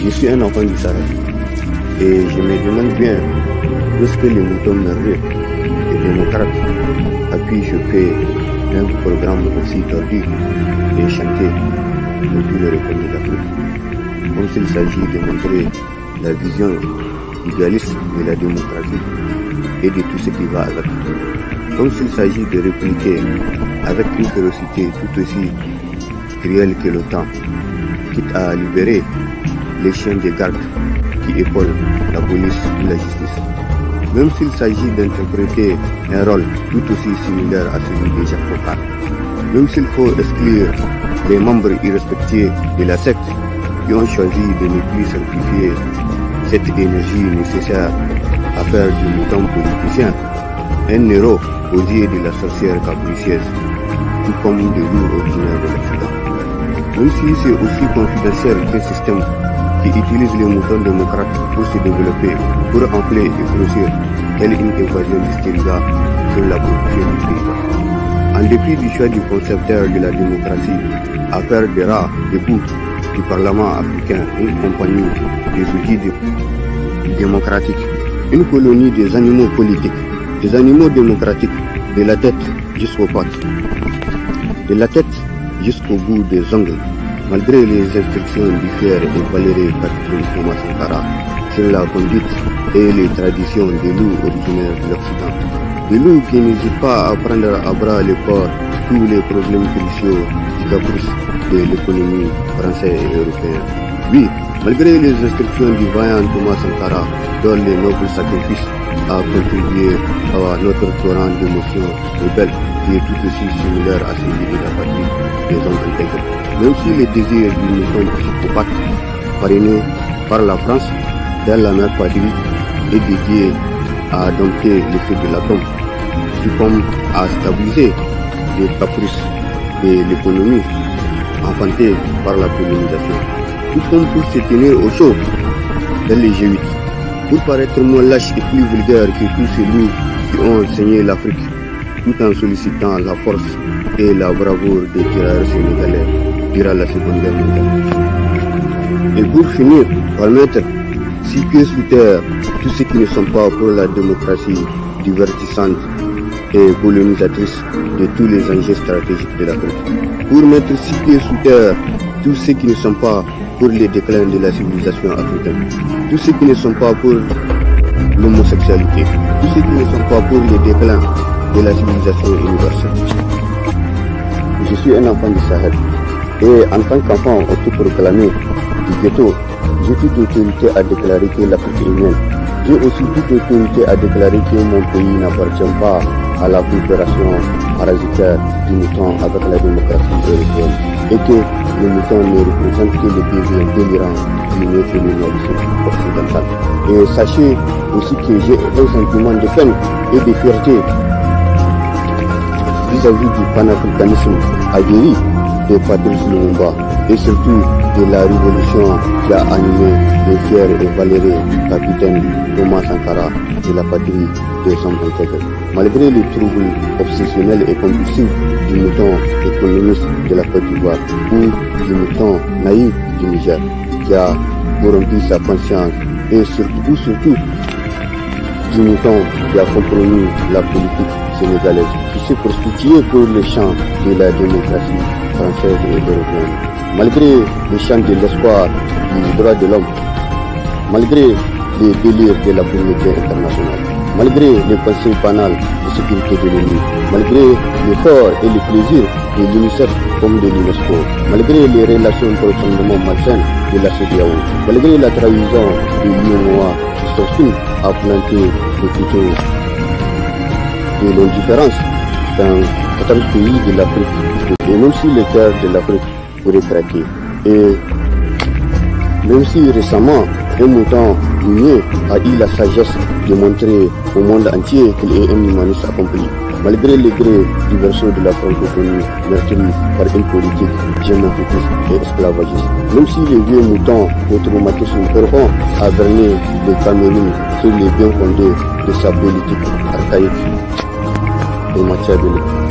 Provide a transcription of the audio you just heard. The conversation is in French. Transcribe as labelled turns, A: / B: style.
A: Je suis un enfant du Sahel et je me demande bien où est-ce que les moutons merveilleux et démocrates appuient sur pied un programme aussi tordu et chanté dans tous les recoins d'Afrique, comme s'il s'agit de montrer la vision idéaliste de la démocratie et de tout ce qui va avec, comme s'il s'agit de répliquer avec une férocité tout aussi cruelle que le temps, quitte à libérer les chiens de garde qui épaulent la police ou la justice. Même s'il s'agit d'interpréter un rôle tout aussi similaire à celui de Jacques Foccart. Même s'il faut exclure les membres irrespectueux de la secte qui ont choisi de ne plus sacrifier cette énergie nécessaire à faire du mouton politicien un héros aux yeux de la sorcière capricieuse, tout comme de loups originaires de l'Occident. Même si c'est aussi confidentiel qu'un système qui utilise les moutons démocrates pour se développer, pour enfler et grossir, telle une évasion mystérieuse sur la production du pays. En dépit du choix du concepteur de la démocratie à faire des rats debout du Parlement africain une compagnie des outils démocratiques, une colonie des animaux politiques, des animaux démocratiques, de la tête jusqu'aux pattes, de la tête jusqu'au bout des ongles, malgré les instructions du fier et Valérie Thomas Sankara sur la conduite et les traditions des loups originaires de l'Occident. Des loups qui n'hésitent pas à prendre à bras le corps tous les problèmes cruciaux du caprice de l'économie française et européenne. Oui, malgré les instructions du vaillant Thomas Sankara, dont les nobles sacrifices a contribué à notre torrent d'émotions rebelles qui est tout aussi similaire à celui de la patrie des hommes intègres. Même si le désir du mouton psychopathe, parrainé par la France dans la mère patrie, est dédié à dompter l'effet de la tombe, tout comme à stabiliser les caprices de l'économie enfantée par la colonisation, tout comme pour se tenir au chaud dans les G8, pour paraître moins lâche et plus vulgaire que tous ces loups qui ont enseigné l'Afrique, tout en sollicitant la force et la bravoure des tirailleurs sénégalais durant la Seconde Guerre mondiale. Et pour finir, par mettre 6 pieds sous terre tous ceux qui ne sont pas pour la démocratie divertissante et colonisatrice de tous les enjeux stratégiques de l'Afrique. Pour mettre 6 pieds sous terre tous ceux qui ne sont pas pour le déclin de la civilisation africaine, tous ceux qui ne sont pas pour l'homosexualité, tous ceux qui ne sont pas pour le déclin de la civilisation universelle. Je suis un enfant du Sahel et en tant qu'enfant autoproclamé du ghetto, j'ai toute autorité à déclarer que l'Afrique est mienne. J'ai aussi toute autorité à déclarer que mon pays n'appartient pas à la coopération parasitaire du mouton avec la démocratie européenne et que le mouton ne représente que le désir délirant du néocolonialisme occidental. Et sachez aussi que j'ai un sentiment de peine et de fierté vis-à-vis du panafricanisme aguerri de Patrice Lumumba et surtout de la révolution qui a animé les fiers et valeureux capitaine Thomas Sankara de la patrie des hommes intègres. Malgré les troubles obsessionnels et compulsifs du mouton économiste de la Côte d'Ivoire ou du mouton naïf du Niger qui a corrompu sa conscience et surtout du mouton qui a compromis la politique sénégalaise qui s'est prostitué pour les champs de la démocratie française et européenne. Malgré les chants de l'espoir du droit de l'homme, malgré les délires de la communauté internationale, malgré les conseils banals de sécurité de l'ONU, malgré l'effort et le plaisir de l'UNICEF comme de l'UNESCO, malgré les relations profondément malsaines de la CEDEAO, malgré la trahison de l'UEMOA qui s'obstine à planter le couteau de l'indifférence dans 14 pays de l'Afrique, et même si les terres de l'Afrique pourraient craquer. Et même si récemment, un mouton mignon a eu la sagesse de montrer au monde entier qu'il est un humaniste accompli, malgré les grés du berceau de la francophonie meurtrie par une politique géométrique et esclavagiste. Même si les vieux moutons au traumatisme profond a berné le Cameroun sur les biens fondés de sa politique archaïque et machiavélique.